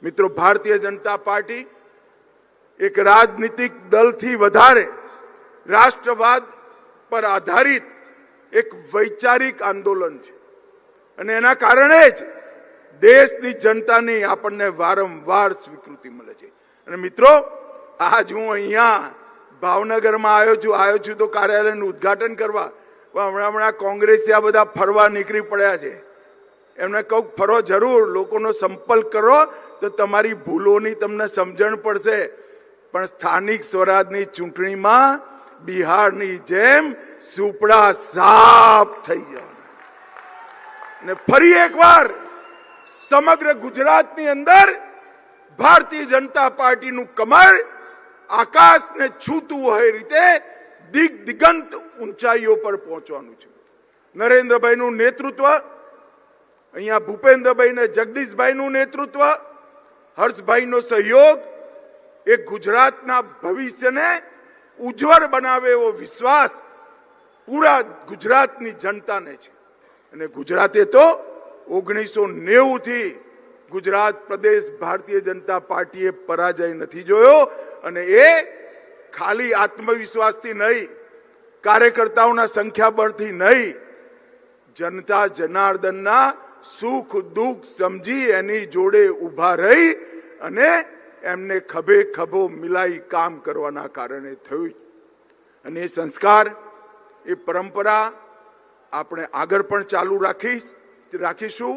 મિત્રો, ભારતીય જનતા પાર્ટી એક રાજનીતિક દળથી વધારે રાષ્ટ્રવાદ પર આધારિત એક વૈચારિક આંદોલન છે અને એના કારણે જ દેશની જનતાની આપણને વારંવાર સ્વીકૃતિ મળે છે. અને મિત્રો, આજ હું અહીંયા ભાવનગરમાં આવ્યો છું તો કાર્યાલયનું ઉદ્ઘાટન કરવા, હમણાં કોંગ્રેસી આ બધા ફરવા નીકળી પડ્યા છે. એમને કહું, ફરો જરૂર, લોકોનો સંપર્ક કરો તો તમારી ભૂલોની તમને સમજણ પડશે. પણ સ્થાનિક સ્વરાજની ચૂંટણીમાં બિહારની જેમ સુપડા સાફ થઈ જવાના. અને ફરી એકવાર સમગ્ર ગુજરાતની અંદર ભારતીય જનતા પાર્ટીનું કમર આકાશને છૂતું હોય રીતે દિગંત ઊંચાઈઓ પર પહોંચવાનું છે. નરેન્દ્રભાઈનું નેતૃત્વ, અહીંયા ભૂપેન્દ્રભાઈ ને જગદીશભાઈનું નેતૃત્વ, હર્ષભાઈનો સહયોગ એ ગુજરાતના ભવિષ્યને ઉજ્જવળ બનાવે એવો વિશ્વાસ પૂરા ગુજરાતની જનતાને છે. અને ગુજરાતે તો 1990 થી ગુજરાત પ્રદેશ ભારતીય જનતા પાર્ટીએ પરાજય નથી જોયો. અને એ ખાલી આત્મવિશ્વાસથી નહીં, કાર્યકર્તાઓના સંખ્યાબળથી નહીં, જનતા જનાર્દનના સુખ દુઃખ સમજી એની જોડે ઉભા રહી અને એમને ખભે ખભો મિલાઈ કામ કરવાના કારણે થયું. અને એ સંસ્કાર, એ પરંપરા આપણે આગળ પણ ચાલુ રાખીશું.